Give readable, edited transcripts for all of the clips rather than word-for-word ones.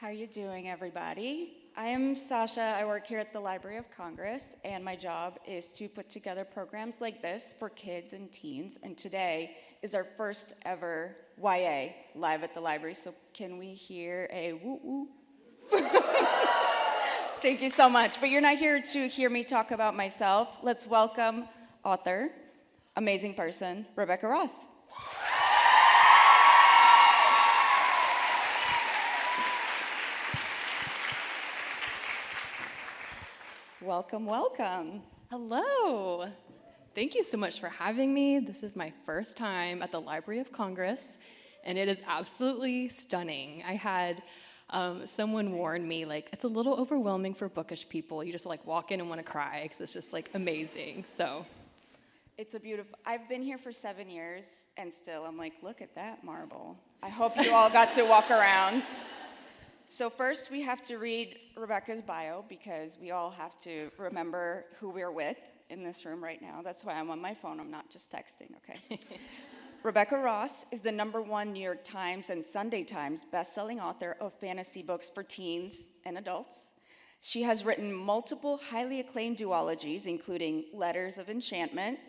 How are you doing, everybody? I am Sasha. I work here at the Library of Congress, and my job is to put together programs like this for kids and teens. And today is our first ever YA live at the library. So can we hear a woo woo? Thank you so much. But you're not here to hear me talk about myself. Let's welcome author, amazing person, Rebecca Ross. Welcome, welcome. Hello. Thank you so much for having me. This is my first time at the Library of Congress, and it is absolutely stunning. I had someone warn me, it's a little overwhelming for bookish people. You just walk in and want to cry because it's just amazing. So it's a beautiful, I've been here for 7 years, and still I'm look at that marble. I hope you all got to walk around. So first, we have to read Rebecca's bio because we all have to remember who we're with in this room right now. That's why I'm on my phone. I'm not just texting, okay? Rebecca Ross is the #1 New York Times and Sunday Times bestselling author of fantasy books for teens and adults. She has written multiple highly acclaimed duologies, including Letters of Enchantment,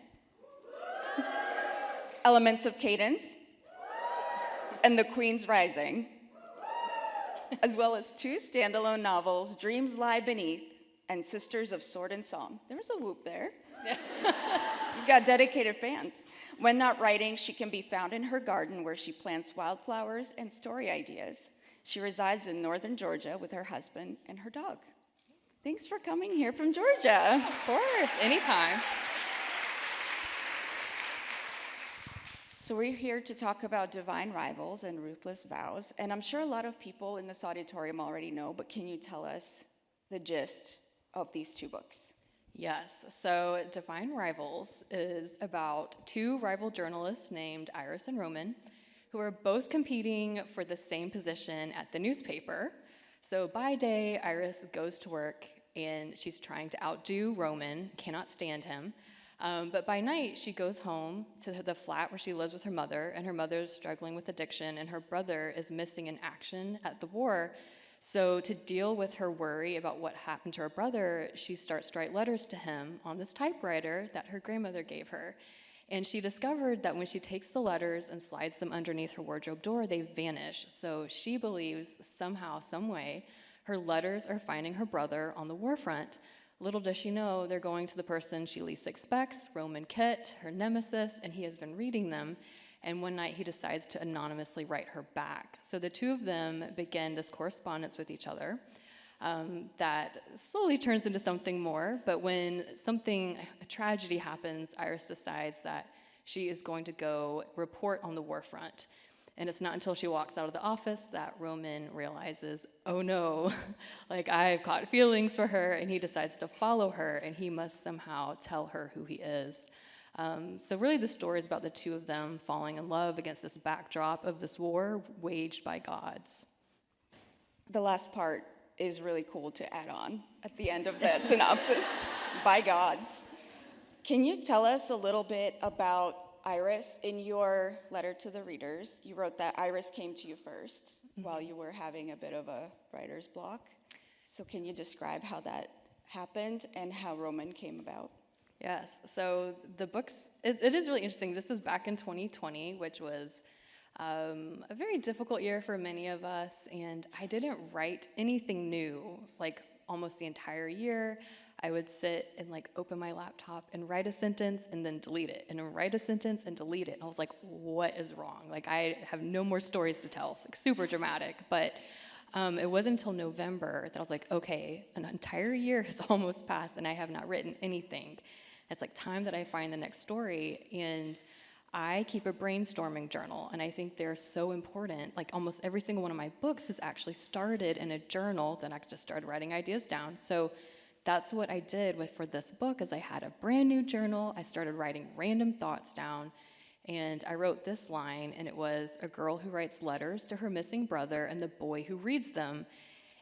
Elements of Cadence, and The Queen's Rising, as well as 2 standalone novels, Dreams Lie Beneath and Sisters of Sword and Song. There was a whoop there. You've got dedicated fans. When not writing, she can be found in her garden where she plants wildflowers and story ideas. She resides in northern Georgia with her husband and her dog. Thanks for coming here from Georgia. of course, anytime. So we're here to talk about Divine Rivals and Ruthless Vows, and I'm sure a lot of people in this auditorium already know, but can you tell us the gist of these 2 books? Yes, so Divine Rivals is about 2 rival journalists named Iris and Roman, who are both competing for the same position at the newspaper. So by day, Iris goes to work and she's trying to outdo Roman, cannot stand him. But by night, she goes home to the flat where she lives with her mother, and her mother's struggling with addiction, and her brother is missing in action at the war. So to deal with her worry about what happened to her brother, she starts to write letters to him on this typewriter that her grandmother gave her. And she discovered that when she takes the letters and slides them underneath her wardrobe door, they vanish. So she believes somehow, some way, her letters are finding her brother on the war front. Little does she know, they're going to the person she least expects, Roman Kett, her nemesis, and he has been reading them. And one night he decides to anonymously write her back. So the 2 of them begin this correspondence with each other that slowly turns into something more. But when a tragedy happens, Iris decides that she is going to go report on the war front. And it's not until she walks out of the office that Roman realizes, oh no, I've caught feelings for her, and he decides to follow her, and he must somehow tell her who he is. So really the story is about the 2 of them falling in love against this backdrop of this war waged by gods. The last part is really cool to add on at the end of the synopsis, by gods. Can you tell us a little bit about Iris? In your letter to the readers, you wrote that Iris came to you first while you were having a bit of a writer's block. So can you describe how that happened and how Roman came about? Yes, so the books, it is really interesting. This was back in 2020, which was a very difficult year for many of us, and I didn't write anything new, almost the entire year. I would sit and open my laptop and write a sentence and then delete it, and then write a sentence and delete it. And I was like, what is wrong? I have no more stories to tell. It's super dramatic. But it wasn't until November that I was like, okay, an entire year has almost passed and I have not written anything. It's time that I find the next story. And I keep a brainstorming journal, and I think they're so important. Almost every single one of my books has actually started in a journal, then I just started writing ideas down. So that's what I did for this book, is I had a brand new journal. I started writing random thoughts down, and I wrote this line, and it was a girl who writes letters to her missing brother and the boy who reads them.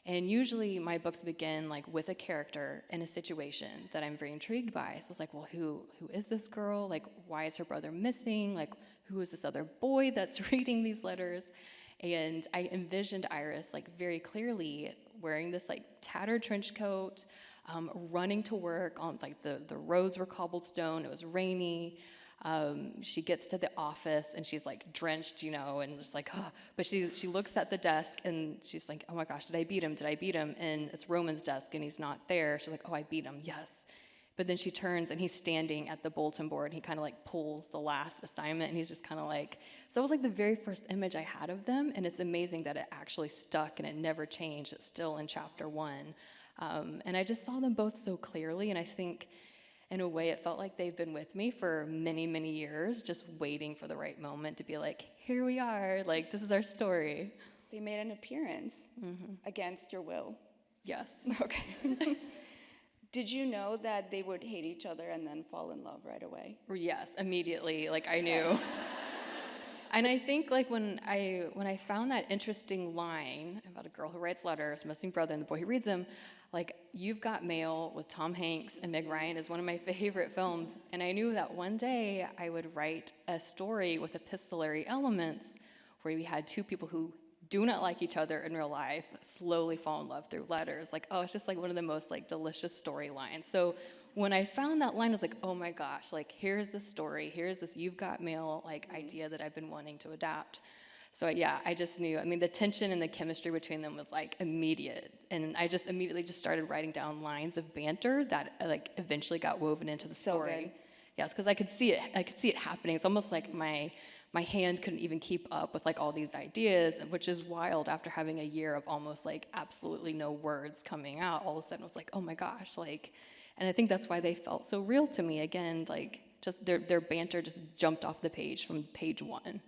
And usually my books begin with a character in a situation that I'm very intrigued by. So it's well, who is this girl? Why is her brother missing? Who is this other boy that's reading these letters? And I envisioned Iris like very clearly wearing this like tattered trench coat, running to work on like the roads were cobblestone, it was rainy. She gets to the office and she's like drenched, and just like, oh. But she looks at the desk and she's like, oh my gosh, did I beat him? Did I beat him? And it's Roman's desk and he's not there. She's like, oh, I beat him, yes. But then she turns and he's standing at the bulletin board and he kind of like pulls the last assignment and he's just kind of like, so that was like the very first image I had of them. And it's amazing that it actually stuck and it never changed. It's still in chapter 1. And I just saw them both so clearly, and I think in a way it felt like they've been with me for many, many years, just waiting for the right moment to be like, here we are, like this is our story. They made an appearance against your will. Yes. Okay. Did you know that they would hate each other and then fall in love right away? Yes, immediately, like I knew. And I think like when I found that interesting line about a girl who writes letters, missing brother, and the boy who reads them, like You've Got Mail with Tom Hanks and Meg Ryan is one of my favorite films. And I knew that one day I would write a story with epistolary elements where we had two people who do not like each other in real life slowly fall in love through letters. Like, oh, it's just like one of the most like delicious storylines. So when I found that line, I was like, oh my gosh, like here's the story, here's this You've Got Mail like idea that I've been wanting to adapt. So yeah, I just knew. I mean, the tension and the chemistry between them was like immediate, and I just immediately just started writing down lines of banter that like eventually got woven into the story. So good. Yes, because I could see it. I could see it happening. It's almost like my hand couldn't even keep up with like all these ideas, which is wild. After having a year of almost like absolutely no words coming out, all of a sudden it was like, oh my gosh, like. And I think that's why they felt so real to me. Again, like just their banter just jumped off the page from page 1.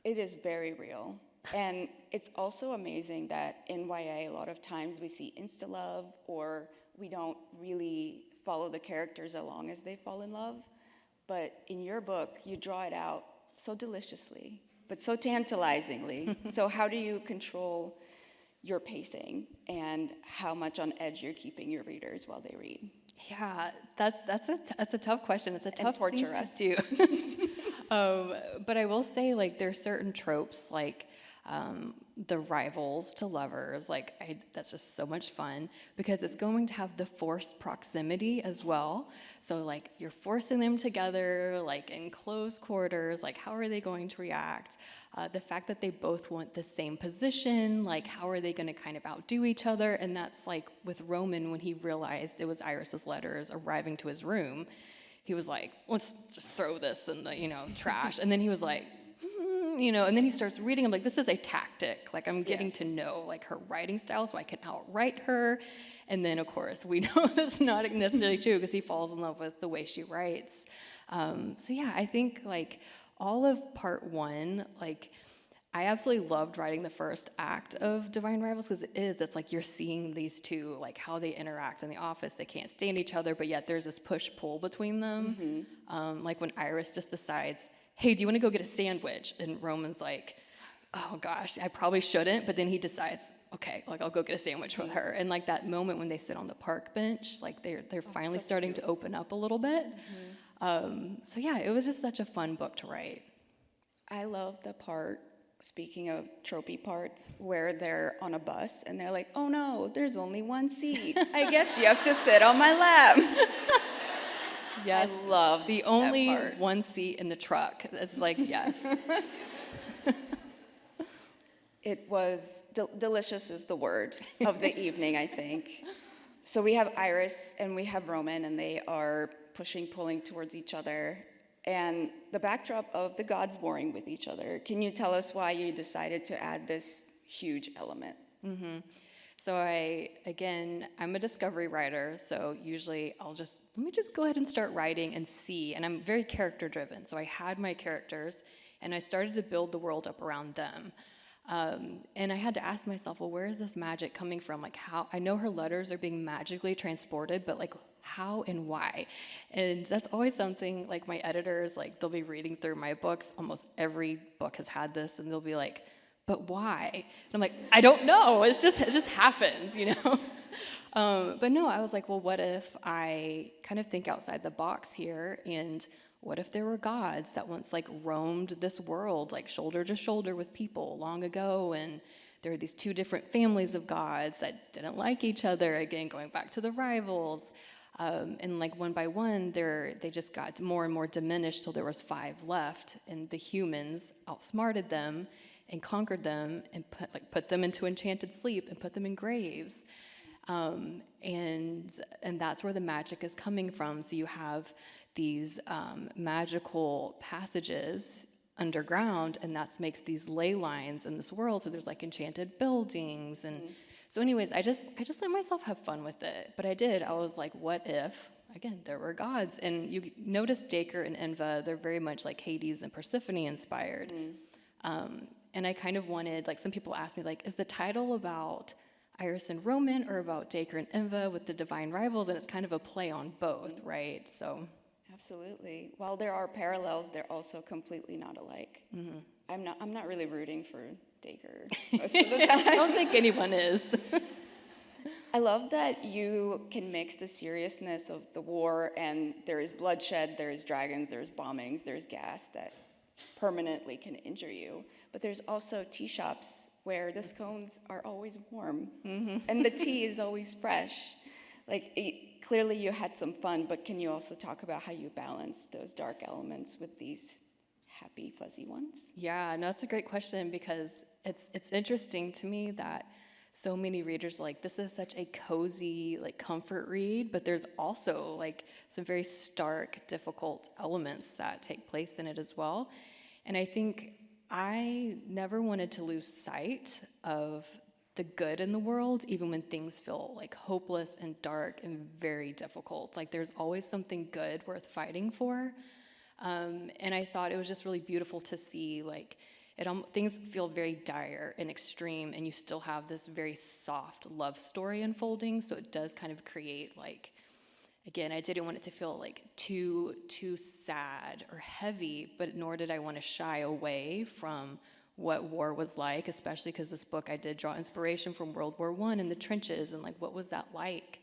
It is very real. And it's also amazing that in YA, a lot of times we see insta-love, or we don't really follow the characters along as they fall in love. But in your book, you draw it out so deliciously, but so tantalizingly. So how do you control your pacing and how much on edge you're keeping your readers while they read? Yeah, that's a tough question. It's a tough thing torture to us. do. But I will say, like, there's certain tropes, like the rivals to lovers. Like, that's just so much fun because it's going to have the forced proximity as well. So, like, you're forcing them together, like, in close quarters. Like, how are they going to react? The fact that they both want the same position, like, how are they going to kind of outdo each other? And that's, like, with Roman, when he realized it was Iris's letters arriving to his room, he was like, let's just throw this in the, trash. And then he was like, and then he starts reading. I'm like, this is a tactic. Like, I'm getting to know, like, her writing style so I can outwrite her. And then, of course, we know that's not necessarily true because he falls in love with the way she writes. So, yeah, I think, like, all of part 1, like, I absolutely loved writing the first act of Divine Rivals because it's like you're seeing these two, like how they interact in the office. They can't stand each other, but yet there's this push-pull between them. Like when Iris just decides, hey, do you want to go get a sandwich? And Roman's like, oh gosh, I probably shouldn't. But then he decides, okay, like I'll go get a sandwich with her. And like that moment when they sit on the park bench, like they're finally starting to open up a little bit. So yeah, it was just such a fun book to write. I love the part, speaking of tropey parts, where they're on a bus and they're like, oh no, there's only one seat. I guess you have to sit on my lap. Yes, I love the that only part. one seat in the truck. It's like, yes. It was delicious is the word of the evening, I think. So we have Iris and we have Roman, and they are pushing, pulling towards each other. And the backdrop of the gods warring with each other. Can you tell us why you decided to add this huge element? So I'm a discovery writer, so usually let me just go ahead and start writing and see, and I'm very character driven, so I had my characters, and I started to build the world up around them. And I had to ask myself, well, where is this magic coming from? Like, how, I know her letters are being magically transported, but like, how and why? And that's always something, like my editors, like they'll be reading through my books, almost every book has had this, and they'll be like, but why? And I'm like, I don't know, it just happens, But no, I was like, well, what if I kind of think outside the box here, and what if there were gods that once like roamed this world like shoulder to shoulder with people long ago, and there are these two different families of gods that didn't like each other, again going back to the rivals. And like one by one, they just got more and more diminished till there was 5 left, and the humans outsmarted them and conquered them and put them into enchanted sleep and put them in graves. And that's where the magic is coming from. So you have these magical passages underground, and that makes these ley lines in this world. So there's like enchanted buildings, and so anyways, I just let myself have fun with it. But I did. I was like, what if, again, there were gods? And you notice Dacre and Inva, they're very much like Hades and Persephone inspired. And I kind of wanted, like some people ask me, like, is the title about Iris and Roman or about Dacre and Inva with the divine rivals? And it's kind of a play on both, right? So Absolutely. While there are parallels, they're also completely not alike. I'm not really rooting for Dacre most of the I time. don't think anyone is. I love that you can mix the seriousness of the war, and there is bloodshed, there's dragons, there's bombings, there's gas that permanently can injure you. But there's also tea shops where the scones are always warm and the tea is always fresh. Like, clearly you had some fun, but can you also talk about how you balance those dark elements with these happy, fuzzy ones? Yeah, no, that's a great question, because it's interesting to me that so many readers are like, this is such a cozy, like comfort read, but there's also like some very stark, difficult elements that take place in it as well. And I think I never wanted to lose sight of the good in the world, even when things feel like hopeless and dark and very difficult. Like there's always something good worth fighting for. And I thought it was just really beautiful to see, like, things feel very dire and extreme, and you still have this very soft love story unfolding. So it does kind of create, like, again, I didn't want it to feel like too sad or heavy, but nor did I want to shy away from what war was like, especially because this book, I did draw inspiration from World War I in the trenches, and like, what was that like?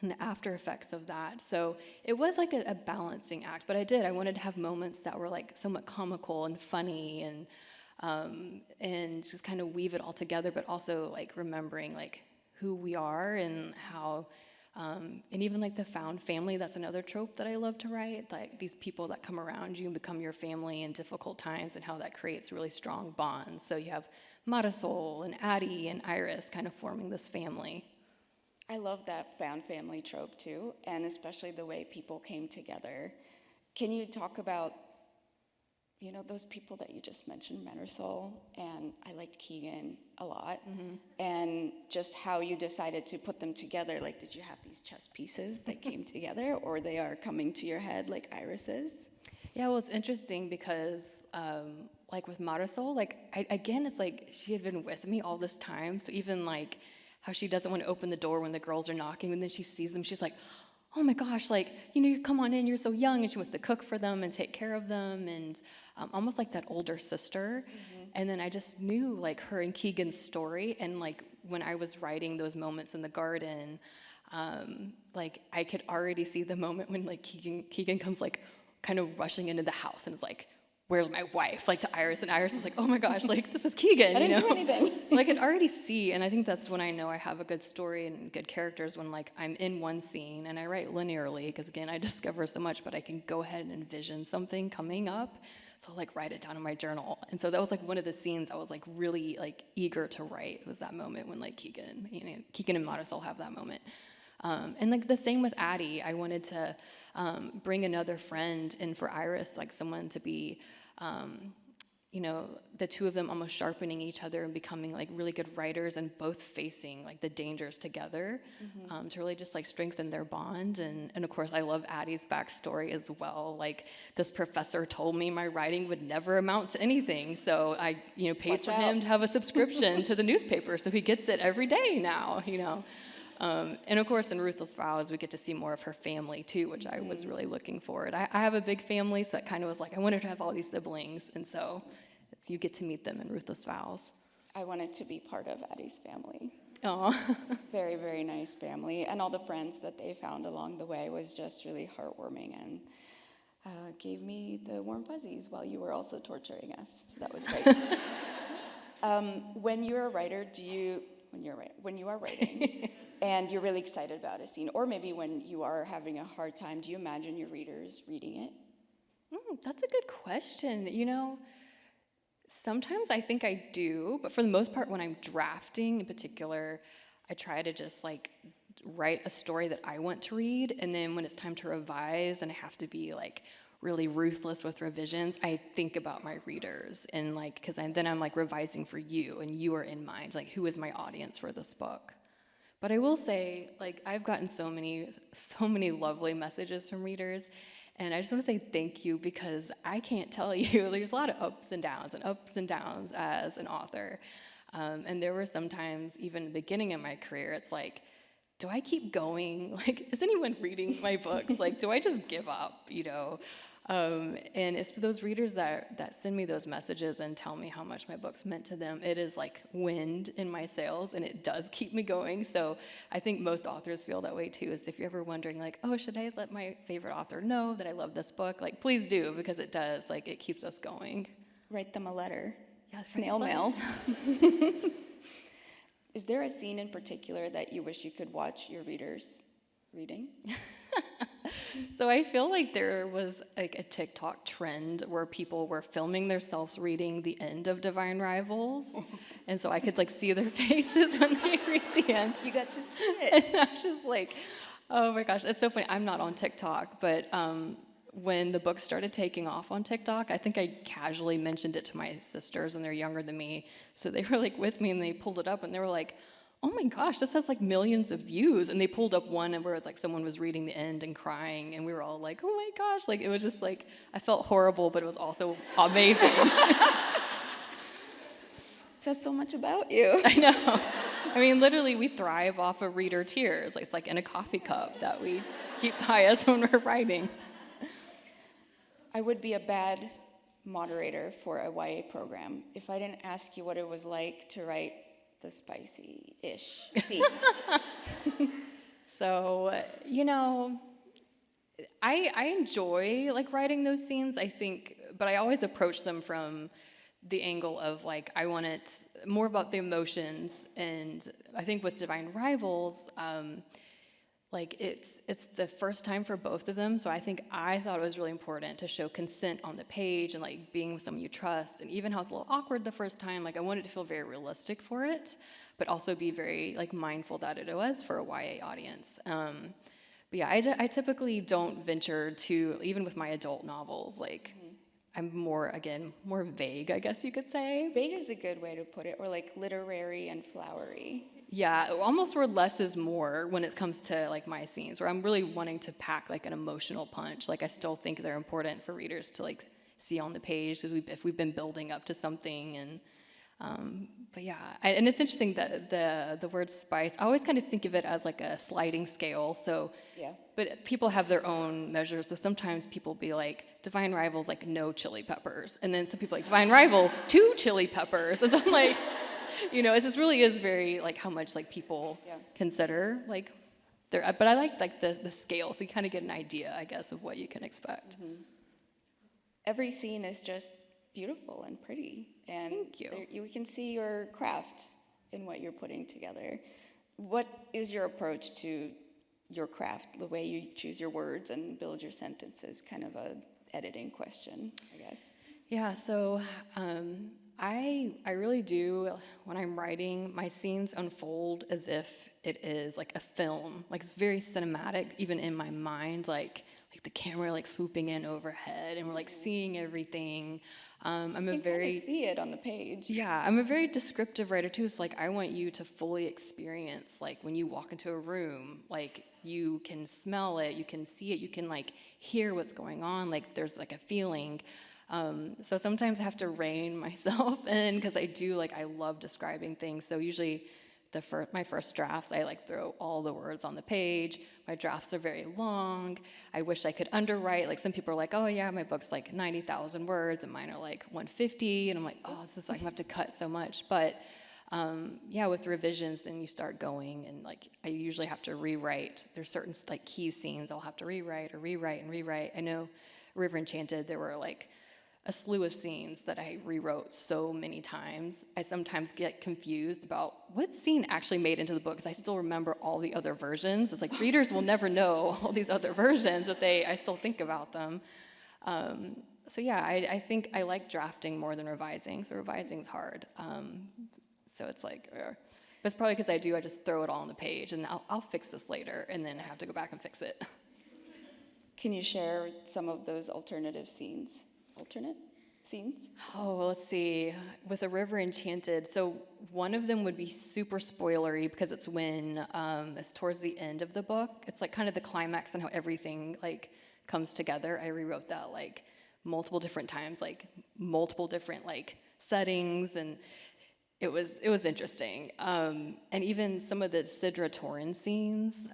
And the after effects of that. So it was like a balancing act, but I wanted to have moments that were like somewhat comical and funny, and just kind of weave it all together, but also like remembering like who we are and how, and even like the found family, that's another trope that I love to write, like these people that come around you and become your family in difficult times, and how that creates really strong bonds. So you have Marisol and Addie and Iris kind of forming this family. I love that found family trope too, and especially the way people came together. Can you talk about, those people that you just mentioned, Marisol, and I liked Keegan a lot, and just how you decided to put them together? Like, did you have these chess pieces that came together, or they are coming to your head like Iris's? Yeah, well, it's interesting because, like with Marisol, like, again, it's like she had been with me all this time, so even like, how she doesn't want to open the door when the girls are knocking, and then she sees them, she's like, oh my gosh, like, you come on in, you're so young, and she wants to cook for them and take care of them, and almost like that older sister. And then I just knew like her and Keegan's story, and like when I was writing those moments in the garden, like I could already see the moment when like Keegan comes like kind of rushing into the house and is like, where's my wife? Like to Iris, and Iris is like, oh my gosh, like this is Keegan. I didn't do anything. So I could already see, and I think that's when I know I have a good story and good characters, when like I'm in one scene, and I write linearly, because again, I discover so much, but I can go ahead and envision something coming up. So I'll like write it down in my journal. And so that was like one of the scenes I was like really like eager to write, was that moment when like Keegan and Marisol have that moment. And like the same with Addie, I wanted to bring another friend in for Iris, like someone to be, the two of them almost sharpening each other and becoming like really good writers, and both facing like the dangers together, to really just like strengthen their bond. And of course, I love Addie's backstory as well. Like, this professor told me my writing would never amount to anything, so I paid Watch for out. him to have a subscription to the newspaper, so he gets it every day now. And of course, in Ruthless Vows, we get to see more of her family too, which I was really looking forward. I have a big family, so that kind of was like, I wanted to have all these siblings, and so you get to meet them in Ruthless Vows. I wanted to be part of Addie's family. Oh, Very, very nice family. And all the friends that they found along the way was just really heartwarming and gave me the warm fuzzies while you were also torturing us. So that was great. When you're a writer, when you are writing and you're really excited about a scene, or maybe when you are having a hard time, do you imagine your readers reading it? that's a good question. Sometimes I think I do, but for the most part, when I'm drafting in particular, I try to just like write a story that I want to read, and then when it's time to revise and I have to be like really ruthless with revisions, I think about my readers and like, because then I'm like revising for you, and you are in mind, like who is my audience for this book. But I will say, like, I've gotten so many lovely messages from readers, and I just want to say thank you because I can't tell you, there's a lot of ups and downs as an author. And there were some times, even in the beginning of my career, it's like, do I keep going? Like, is anyone reading my books? Like, do I just give up? And it's for those readers that send me those messages and tell me how much my books meant to them. It is like wind in my sails, and it does keep me going. So I think most authors feel that way too. Is if you're ever wondering, like, oh, should I let my favorite author know that I love this book? Like, please do, because it does. Like, it keeps us going. Write them a letter. Yeah, Snail mail. Is there a scene in particular that you wish you could watch your readers reading? So I feel like there was like a TikTok trend where people were filming themselves reading the end of Divine Rivals, and so I could like see their faces when they read the end. You got to see And it. I was just like, oh my gosh, it's so funny. I'm not on TikTok, but when the book started taking off on TikTok, I think I casually mentioned it to my sisters, and they're younger than me, so they were like with me, and they pulled it up, and they were like, oh my gosh, this has like millions of views. And they pulled up one where like someone was reading the end and crying, and we were all like, oh my gosh, like it was just like, I felt horrible, but it was also amazing. Says so much about you. I know. I mean, literally, we thrive off of reader tears. Like, it's like in a coffee cup that we keep by us when we're writing. I would be a bad moderator for a YA program if I didn't ask you what it was like to write the spicy-ish scenes. So, I enjoy like writing those scenes, I think, but I always approach them from the angle of like, I want it more about the emotions. And I think with Divine Rivals, like it's the first time for both of them, so I thought it was really important to show consent on the page and like being with someone you trust, and even how it's a little awkward the first time, like I wanted to feel very realistic for it, but also be very like mindful that it was for a YA audience. But yeah, I typically don't venture to, even with my adult novels, like I'm more vague, I guess you could say. Vague is a good way to put it, or like literary and flowery. Yeah, almost where less is more when it comes to like my scenes, where I'm really wanting to pack like an emotional punch. Like I still think they're important for readers to like see on the page if we've been building up to something. And but yeah, and it's interesting that the word spice, I always kind of think of it as like a sliding scale. So Yeah. but people have their own measures. So sometimes people be like, Divine Rivals, like no chili peppers. And then some people like, Divine Rivals, 2 chili peppers. And so I'm like, it just really is very like how much like people consider like their, but I like the scale. So you kind of get an idea, I guess, of what you can expect. Mm-hmm. Every scene is just beautiful and pretty. And Thank you. You can see your craft in what you're putting together. What is your approach to your craft, the way you choose your words and build your sentences? Kind of a editing question, I guess. Yeah, so I really do, when I'm writing, my scenes unfold as if it is like a film. Like it's very cinematic, even in my mind, like the camera like swooping in overhead and we're like seeing everything. I'm a You can very... kind of see it on the page. Yeah, I'm a very descriptive writer too. So like I want you to fully experience like when you walk into a room, like you can smell it, you can see it, you can like hear what's going on. Like there's like a feeling. So sometimes I have to rein myself in because I love describing things. So usually my first drafts, I like throw all the words on the page. My drafts are very long. I wish I could underwrite. Like some people are like, oh yeah, my book's like 90,000 words and mine are like 150. And I'm like, oh, I'm gonna have to cut so much. But Yeah, with revisions, then you start going, and like I usually have to rewrite. There's certain like key scenes I'll have to rewrite and rewrite. I know River Enchanted, there were like a slew of scenes that I rewrote so many times. I sometimes get confused about what scene actually made into the book, because I still remember all the other versions. It's like readers will never know all these other versions, but I still think about them. So yeah, I think I like drafting more than revising. So revising's hard. So it's like, but it's probably because I just throw it all on the page, and I'll fix this later, and then I have to go back and fix it. Can you share some of those alternate scenes? Oh, well, let's see. With A River Enchanted, so one of them would be super spoilery because it's when it's towards the end of the book. It's like kind of the climax and how everything like comes together. I rewrote that like multiple different times, like multiple different like settings, and it was interesting. And even some of the Sidra Torrin scenes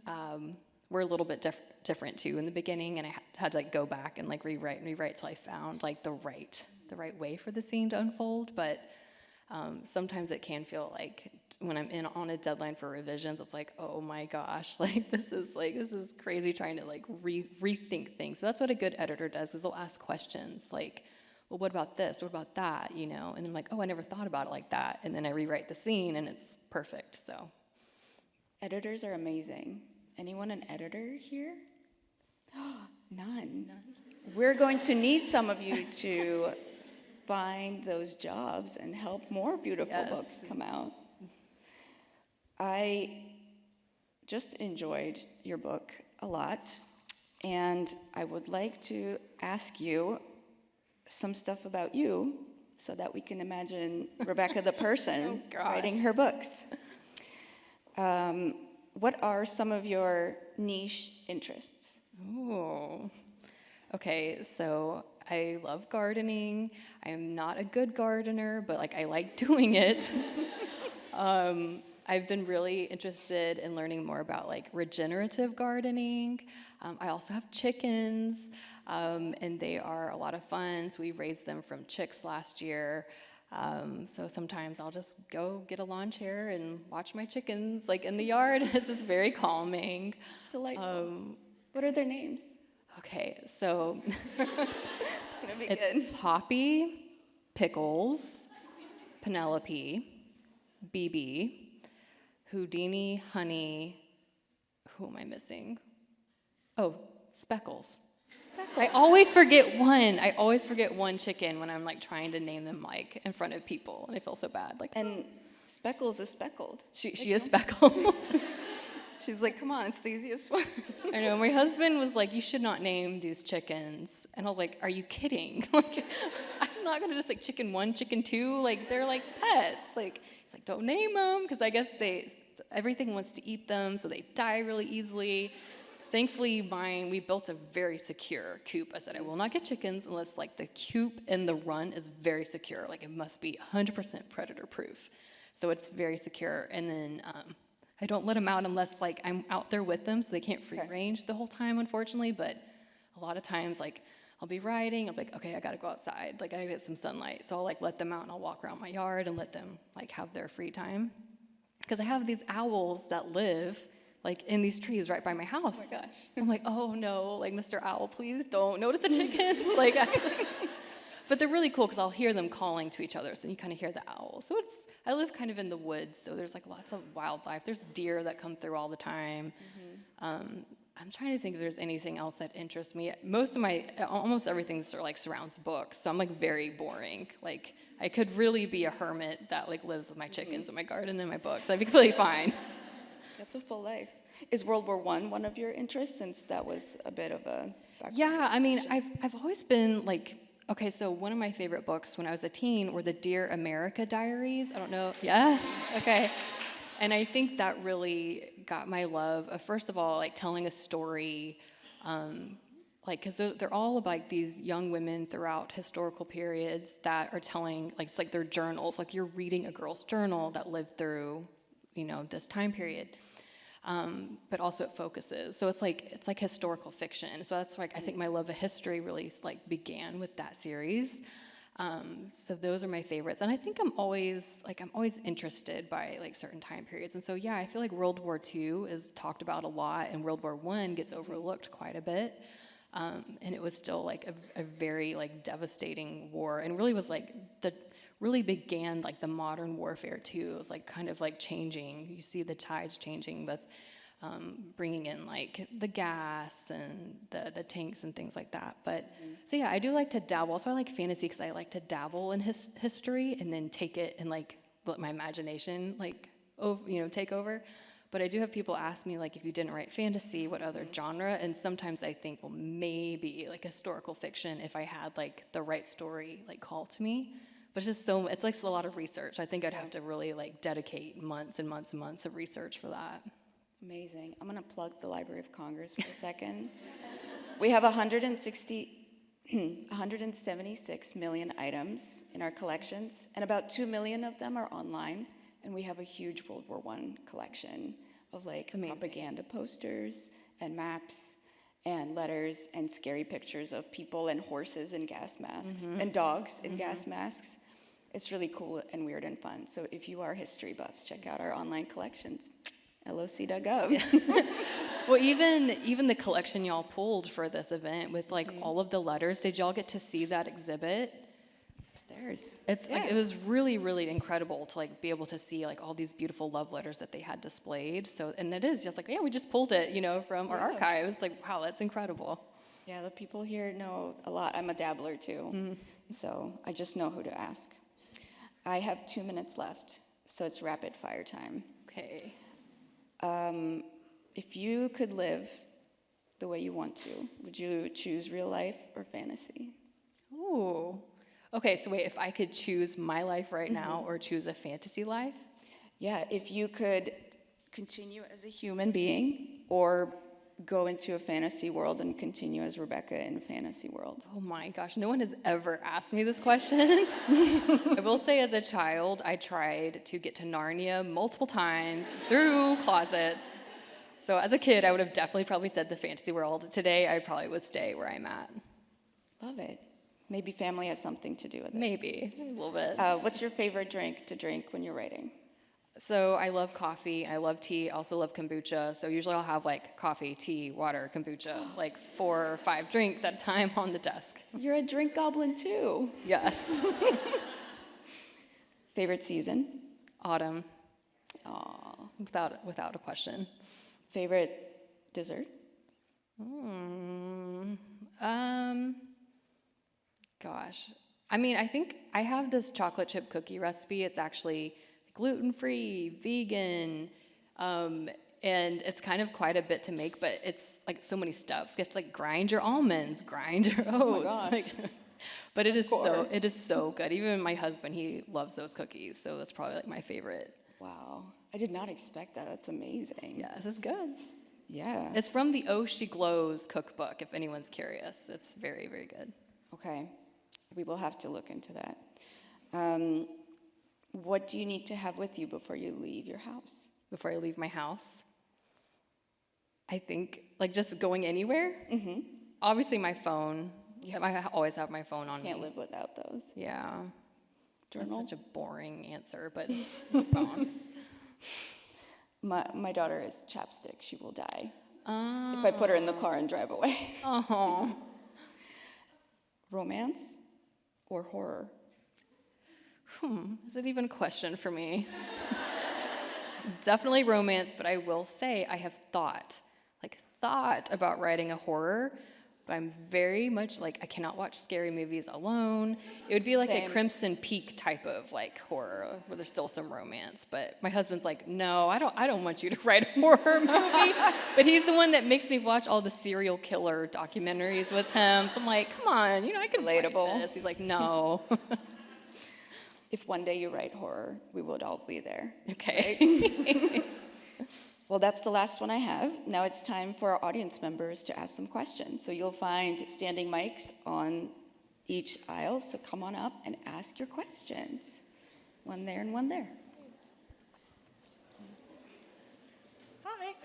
were a little bit different too in the beginning, and I had to like go back and like rewrite till I found like the right way for the scene to unfold. But sometimes it can feel like when I'm on a deadline for revisions, it's like, oh my gosh, like this is crazy trying to like rethink things. But that's what a good editor does, is they'll ask questions like, well, what about this? What about that? You know, and then I'm like, oh, I never thought about it like that. And then I rewrite the scene, and it's perfect. So editors are amazing. Anyone an editor here? None. We're going to need some of you to find those jobs and help more beautiful books come out. I just enjoyed your book a lot, and I would like to ask you some stuff about you so that we can imagine Rebecca the person writing her books. What are some of your niche interests? Oh, okay, so I love gardening. I am not a good gardener, but like I like doing it. I've been really interested in learning more about like regenerative gardening. I also have chickens, and they are a lot of fun. So we raised them from chicks last year. So sometimes I'll just go get a lawn chair and watch my chickens like in the yard. It's just very calming. Delightful. What are their names? Okay, so It's gonna be it's good. Poppy, Pickles, Penelope, BB, Houdini, Honey. Who am I missing? Oh, Speckles. I always forget one. I always forget one chicken when I'm like trying to name them like in front of people, and I feel so bad. Like, And Speckles is speckled. she is speckled. She's like, come on, it's the easiest one. I know. My husband was like, "You should not name these chickens," and I was like, "Are you kidding? Like, I'm not gonna just like chicken one, chicken two. Like, they're like pets. Like, he's like, don't name them because I guess everything wants to eat them, so they die really easily." Thankfully, we built a very secure coop. I said, I will not get chickens unless like the coop in the run is very secure. Like it must be 100% predator proof. So it's very secure. And then I don't let them out unless like I'm out there with them, so they can't free range the whole time, unfortunately. But a lot of times, like I'll be riding, I'll be like, okay, I gotta go outside. Like I gotta get some sunlight. So I'll like let them out and I'll walk around my yard and let them like have their free time. Because I have these owls that live like in these trees right by my house. Oh my gosh. So I'm like, oh no, like Mr. Owl, please don't notice the chickens. But they're really cool because I'll hear them calling to each other, so you kind of hear the owls. So I live kind of in the woods, so there's like lots of wildlife. There's deer that come through all the time. I'm trying to think if there's anything else that interests me. Almost everything sort of like surrounds books, so I'm like very boring. Like I could really be a hermit that like lives with my chickens and my garden and my books. I'd be completely fine. That's a full life. Is World War I one of your interests, since that was a bit of a background? Yeah, I mean, I've always been like, okay, so one of my favorite books when I was a teen were the Dear America Diaries. I don't know. Yes? Okay. And I think that really got my love of, first of all, like telling a story, like, because they're all like these young women throughout historical periods that are telling, like, it's like their journals, like you're reading a girl's journal that lived through, this time period. But also it focuses. So it's like historical fiction. So that's like, I think my love of history really like began with that series. So those are my favorites, and I think I'm always interested by like certain time periods, and so yeah, I feel like World War II is talked about a lot, and World War I gets overlooked quite a bit, and it was still like a very like devastating war, and really was like really began like the modern warfare too. It was like kind of like changing. You see the tides changing with bringing in like the gas and the tanks and things like that. But so yeah, I do like to dabble. So I like fantasy because I like to dabble in history and then take it and like let my imagination like take over. But I do have people ask me like, if you didn't write fantasy, what other genre? And sometimes I think, well, maybe like historical fiction if I had like the right story like call to me. But it's just it's like a lot of research. I think I'd have to really like dedicate months and months and months of research for that. Amazing. I'm going to plug the Library of Congress for a second. We have 176 million items in our collections, and about 2 million of them are online. And we have a huge World War I collection of like propaganda posters and maps and letters and scary pictures of people and horses in gas masks and dogs in gas masks. It's really cool and weird and fun. So if you are history buffs, check out our online collections. LOC.gov. Well, even the collection y'all pulled for this event with like all of the letters, did y'all get to see that exhibit? Upstairs. It's like it was really, really incredible to like be able to see like all these beautiful love letters that they had displayed. So, and it is just like, yeah, we just pulled it, from our archives. Like, wow, that's incredible. Yeah, the people here know a lot. I'm a dabbler too, so I just know who to ask. I have 2 minutes left, so it's rapid fire time. Okay. If you could live the way you want to, would you choose real life or fantasy? Ooh. Okay, so wait, if I could choose my life right now or choose a fantasy life? Yeah, if you could continue as a human being or go into a fantasy world and continue as Rebecca in a fantasy world. Oh my gosh, no one has ever asked me this question. I will say as a child, I tried to get to Narnia multiple times through closets. So as a kid, I would have definitely probably said the fantasy world. Today, I probably would stay where I'm at. Love it. Maybe family has something to do with it. Maybe, a little bit. What's your favorite drink to drink when you're writing? So I love coffee, I love tea, I also love kombucha. So usually I'll have like coffee, tea, water, kombucha, like 4 or 5 drinks at a time on the desk. You're a drink goblin too. Yes. Favorite season? Autumn. Aw. Without a question. Favorite dessert? Gosh. I mean, I think I have this chocolate chip cookie recipe. It's actually gluten-free, vegan, and it's kind of quite a bit to make, but it's like so many steps. You have to like grind your almonds, grind your oats. Oh my gosh. But it is so good. Even my husband, he loves those cookies, so that's probably like my favorite. Wow. I did not expect that. That's amazing. Yeah, this is good. Yeah. It's from the Oh She Glows cookbook, if anyone's curious. It's very, very good. Okay. We will have to look into that. What do you need to have with you before you leave your house? Before I leave my house, I think, like just going anywhere? Mm-hmm. Obviously my phone. Yep. I always have my phone on me. Can't live without those. Yeah. Journal? That's such a boring answer, but it's phone. My daughter is chapstick. She will die if I put her in the car and drive away. Oh. Romance or horror? Is it even a question for me? Definitely romance, but I will say I have thought about writing a horror, but I'm very much like, I cannot watch scary movies alone. It would be like Same. a Crimson Peak type of like horror where there's still some romance, but my husband's like, no, I don't want you to write a horror movie. But he's the one that makes me watch all the serial killer documentaries with him. So I'm like, come on, I can write Relatable. this. He's like, no. If one day you write horror, we would all be there. Okay. Well, that's the last one I have. Now it's time for our audience members to ask some questions. So you'll find standing mics on each aisle, so come on up and ask your questions. One there and one there.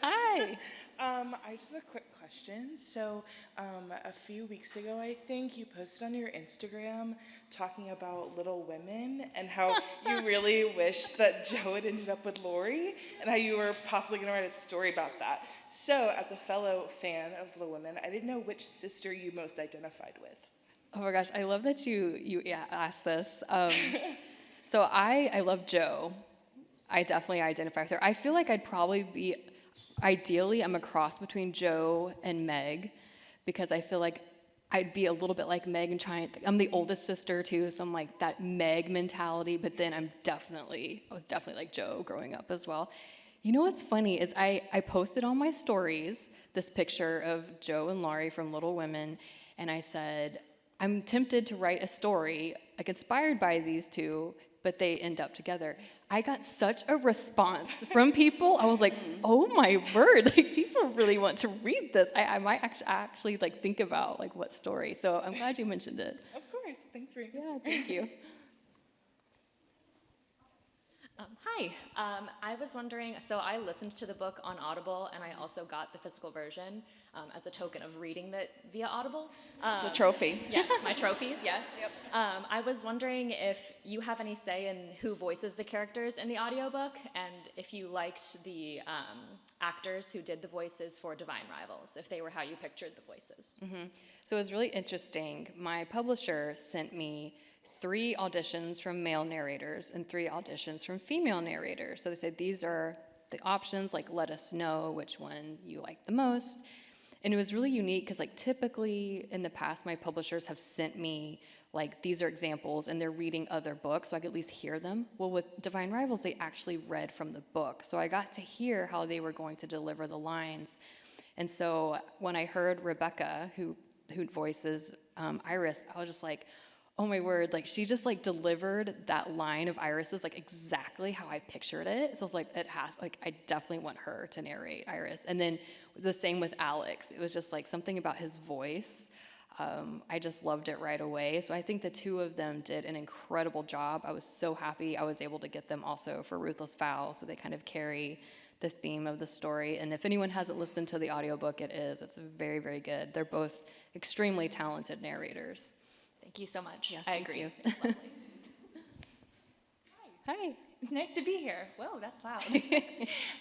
Hi. I just have a quick question. So, a few weeks ago, I think you posted on your Instagram talking about Little Women and how you really wish that Joe had ended up with Lori and how you were possibly going to write a story about that. So, as a fellow fan of Little Women, I didn't know which sister you most identified with. Oh my gosh, I love that you asked this. So I love Joe. I definitely identify with her. I feel like I'd probably be, ideally, I'm a cross between Joe and Meg, because I feel like I'd be a little bit like Meg and I'm the oldest sister too, so I'm like that Meg mentality, but then I was definitely like Joe growing up as well. You know what's funny is I posted on my stories this picture of Joe and Laurie from Little Women, and I said, I'm tempted to write a story like inspired by these two, but they end up together. I got such a response from people. I was like, oh my word, like people really want to read this. I might actually like think about like what story. So I'm glad you mentioned it. Of course. Thanks for Yeah, thank you. Hi, I was wondering, so I listened to the book on Audible, and I also got the physical version as a token of reading it via Audible. It's a trophy. Yes, my trophies, yes. Yep. I was wondering if you have any say in who voices the characters in the audiobook, and if you liked the actors who did the voices for Divine Rivals, if they were how you pictured the voices. So it was really interesting. My publisher sent me 3 auditions from male narrators and 3 auditions from female narrators. So they said, these are the options, like let us know which one you like the most. And it was really unique because like typically in the past, my publishers have sent me like, these are examples and they're reading other books so I could at least hear them. Well, with Divine Rivals, they actually read from the book. So I got to hear how they were going to deliver the lines. And so when I heard Rebecca, who voices Iris, I was just like, oh my word, like she just like delivered that line of Iris's like exactly how I pictured it. So I was like, I definitely want her to narrate Iris. And then the same with Alex. It was just like something about his voice. I just loved it right away. So I think the 2 of them did an incredible job. I was so happy I was able to get them also for Ruthless Fowl. So they kind of carry the theme of the story. And if anyone hasn't listened to the audiobook, it's very, very good. They're both extremely talented narrators. Thank you so much. Yes, I thank agree. you. Hi, it's nice to be here. Whoa, that's loud.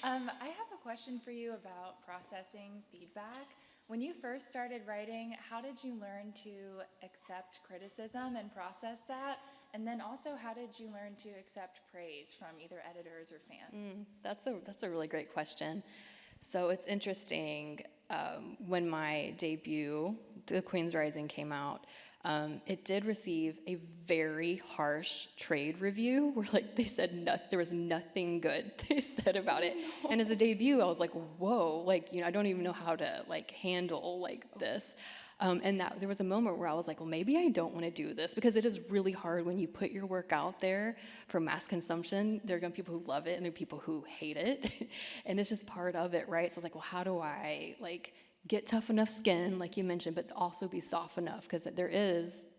I have a question for you about processing feedback. When you first started writing, how did you learn to accept criticism and process that? And then also, how did you learn to accept praise from either editors or fans? That's a really great question. So it's interesting, when my debut, The Queen's Rising, came out, it did receive a very harsh trade review where like they said there was nothing good they said about it. And as a debut, I was like, whoa, like, I don't even know how to like handle like this. And there was a moment where I was like, well, maybe I don't want to do this, because it is really hard when you put your work out there for mass consumption. There are going to be people who love it and there are people who hate it. And it's just part of it, right? So I was like, well, how do I like get tough enough skin, like you mentioned, but also be soft enough, because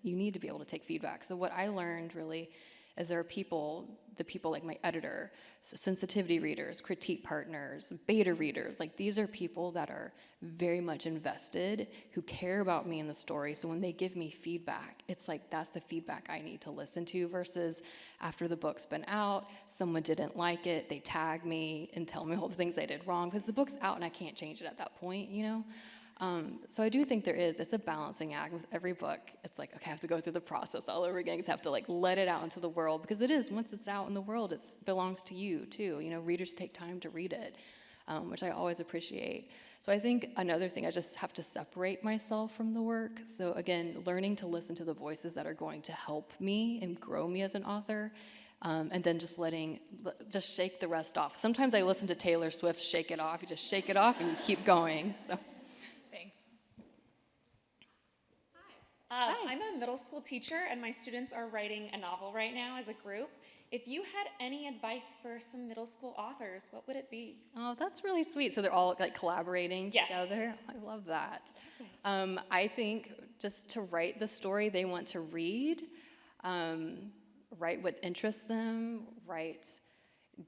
you need to be able to take feedback. So what I learned really is there are the people like my editor, sensitivity readers, critique partners, beta readers, like these are people that are very much invested, who care about me and the story. So when they give me feedback, it's like that's the feedback I need to listen to, versus after the book's been out, someone didn't like it, they tag me and tell me all the things I did wrong, because the book's out and I can't change it at that point, So I do think it's a balancing act with every book. It's like, okay, I have to go through the process all over again. I have to like let it out into the world, because once it's out in the world, it belongs to you too. Readers take time to read it, which I always appreciate. So I think another thing, I just have to separate myself from the work. So again, learning to listen to the voices that are going to help me and grow me as an author. And then just shake the rest off. Sometimes I listen to Taylor Swift, Shake It Off. You just shake it off and you keep going. So. Thanks. I'm a middle school teacher, and my students are writing a novel right now as a group. If you had any advice for some middle school authors, what would it be? Oh, that's really sweet. So they're all like collaborating Yes. together. I love that. I think just to write the story they want to read, write what interests them, write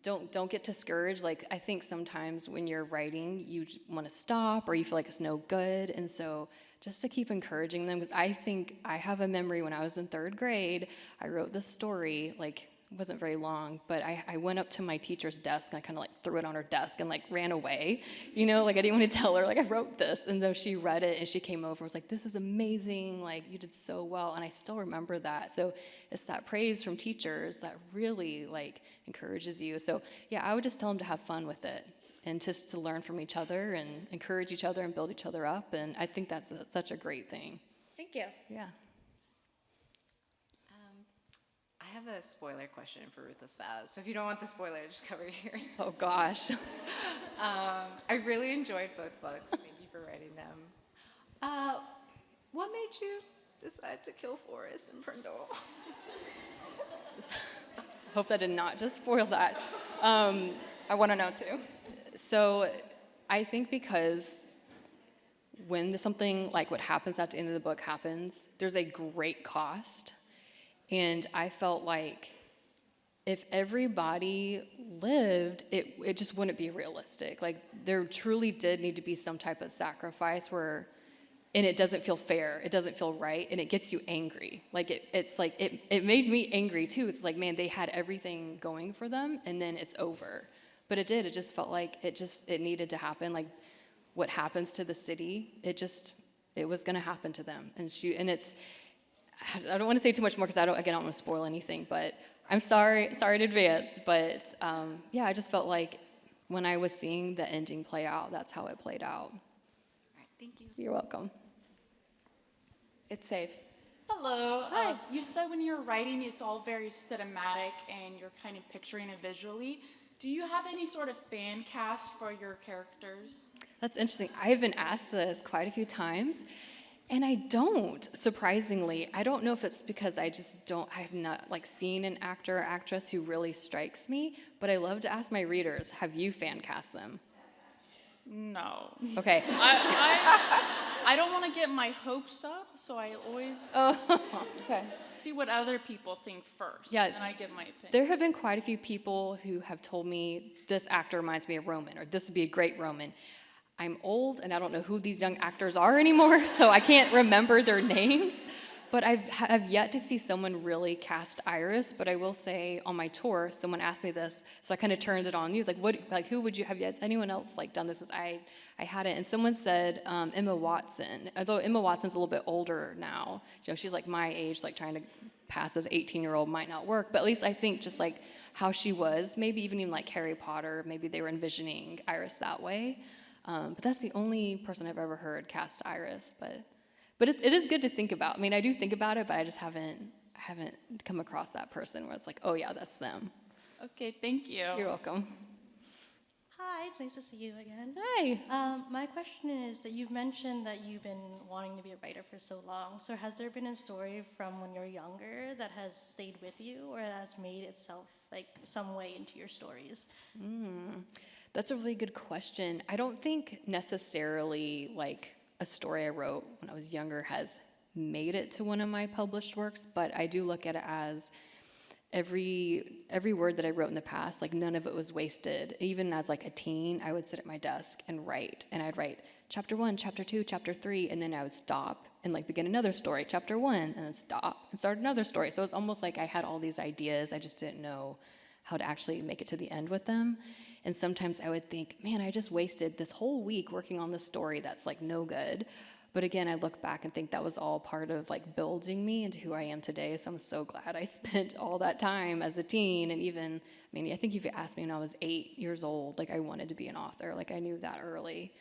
don't get discouraged. Like, I think sometimes when you're writing, you want to stop or you feel like it's no good. And so just to keep encouraging them, because I think I have a memory when I was in 3rd grade, I wrote this story, like, it wasn't very long, but I went up to my teacher's desk and I kind of like threw it on her desk and like ran away, you know, like I didn't want to tell her, like I wrote this. And so she read it and she came over and was like, this is amazing, like you did so well. And I still remember that. So it's that praise from teachers that really like encourages you. So yeah, I would just tell them to have fun with it and just to learn from each other and encourage each other and build each other up. And I think that's such a great thing. Thank you. Yeah. I have a spoiler question for Ruthless Vows. So if you don't want the spoiler, just cover your ears. Oh gosh. I really enjoyed both books. Thank you for writing them. What made you decide to kill Forrest and Prindle? Hope that did not just spoil that. I want to know too. So I think because when something like what happens at the end of the book happens, there's a great cost. And I felt like if everybody lived, it just wouldn't be realistic. Like there truly did need to be some type of sacrifice where, and it doesn't feel fair, it doesn't feel right, and it gets you angry. Like it made me angry too. It's like, man, they had everything going for them and then it's over. But it did, it just felt like it needed to happen. Like what happens to the city, it was gonna happen to them. And it's, I don't want to say too much more because I don't want to spoil anything, but I'm sorry in advance. But yeah, I just felt like when I was seeing the ending play out, that's how it played out. All right, thank you. You're welcome. It's safe. Hello. You said when you're writing, it's all very cinematic and you're kind of picturing it visually. Do you have any sort of fan cast for your characters? That's interesting. I've been asked this quite a few times. And I don't, surprisingly. I don't know if it's because I have not like seen an actor or actress who really strikes me, but I love to ask my readers, have you fan cast them? No. Okay. I don't want to get my hopes up, so I always Okay. see what other people think first. Yeah. And I give my opinion. There have been quite a few people who have told me, this actor reminds me of Roman, or this would be a great Roman. I'm old and I don't know who these young actors are anymore, so I can't remember their names. But I've yet to see someone really cast Iris. But I will say on my tour, someone asked me this, so I kind of turned it on you. Who would you have? Has anyone else like done this? As I hadn't, and someone said Emma Watson. Although Emma Watson's a little bit older now, you know, she's like my age, like trying to pass as 18-year-old might not work. But at least I think just like how she was, maybe even like Harry Potter, maybe they were envisioning Iris that way. But that's the only person I've ever heard cast Iris. But it is good to think about. I mean, I do think about it, but I just haven't come across that person where it's like, oh yeah, that's them. Okay, thank you. You're welcome. Hi, it's nice to see you again. Hi. My question is that you've mentioned that you've been wanting to be a writer for so long. So has there been a story from when you're younger that has stayed with you or that has made itself like some way into your stories? That's a really good question. I don't think necessarily like a story I wrote when I was younger has made it to one of my published works, but I do look at it as every word that I wrote in the past, like none of it was wasted. Even as like a teen, I would sit at my desk and write, and I'd write chapter 1, chapter 2, chapter 3, and then I would stop and like begin another story, chapter 1, and then stop and start another story. So it's almost like I had all these ideas, I just didn't know how to actually make it to the end with them. And sometimes I would think, man, I just wasted this whole week working on this story that's like no good. But again, I look back and think that was all part of like building me into who I am today. So I'm so glad I spent all that time as a teen. And even, I mean, I think if you asked me when I was 8 years old, like I wanted to be an author, like I knew that early.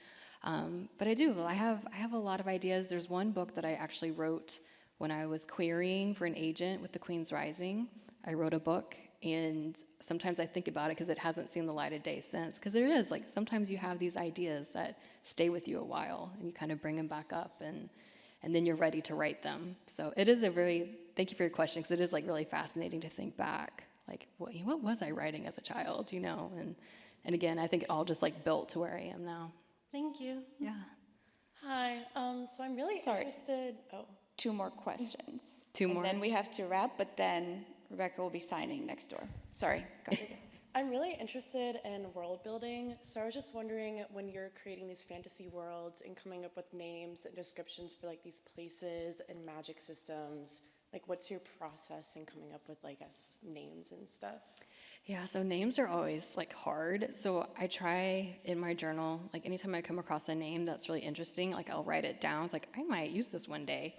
But I do, I have a lot of ideas. There's one book that I actually wrote when I was querying for an agent with The Queen's Rising. I wrote a book, and sometimes I think about it because it hasn't seen the light of day since. Because there is, like, sometimes you have these ideas that stay with you a while, and you kind of bring them back up, and then you're ready to write them. So it is thank you for your question, because it is, like, really fascinating to think back. Like, what was I writing as a child, you know? And again, I think it all just, like, built to where I am now. Thank you. Yeah. Hi, so I'm really interested. Oh. 2 more questions. 2 more? And then we have to wrap, but then Rebecca will be signing next door. Sorry, go ahead. I'm really interested in world building, so I was just wondering when you're creating these fantasy worlds and coming up with names and descriptions for like these places and magic systems, like what's your process in coming up with like names and stuff? Yeah, so names are always like hard. So I try in my journal, like anytime I come across a name that's really interesting, like I'll write it down. It's like, I might use this one day.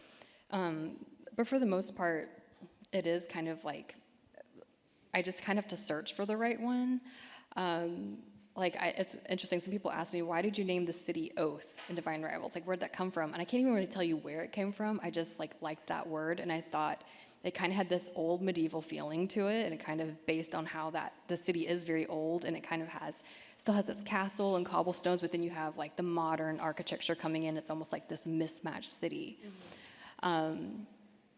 But for the most part, it is kind of like, I just kind of have to search for the right one. It's interesting, some people ask me, why did you name the city Oath in Divine Rivals? Like, where'd that come from? And I can't even really tell you where it came from. I just liked that word, and I thought it kind of had this old medieval feeling to it, and it kind of based on how the city is very old, and it kind of still has this castle and cobblestones, but then you have like the modern architecture coming in. It's almost like this mismatched city.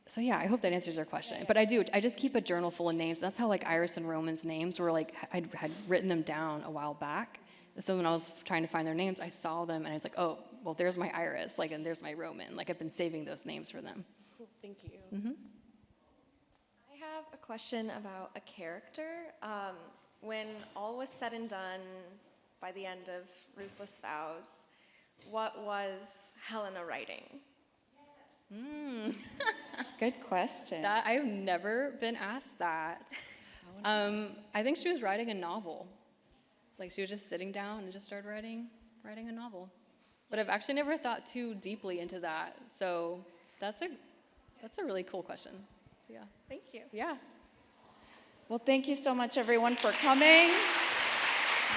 So yeah, I hope that answers your question. But I just keep a journal full of names. That's how like Iris and Roman's names were like, I had written them down a while back. So when I was trying to find their names, I saw them and I was like, oh, well, there's my Iris, like, and there's my Roman. Like, I've been saving those names for them. Cool, thank you. I have a question about a character. When all was said and done by the end of Ruthless Vows, what was Helena writing? Good question. I've never been asked that. I think she was writing a novel. Like, she was just sitting down and just started writing a novel. But I've actually never thought too deeply into that. So that's a really cool question. Yeah. Thank you. Yeah. Well, thank you so much, everyone, for coming.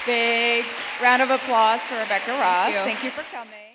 Big round of applause for Rebecca Ross. Thank you. Thank you for coming.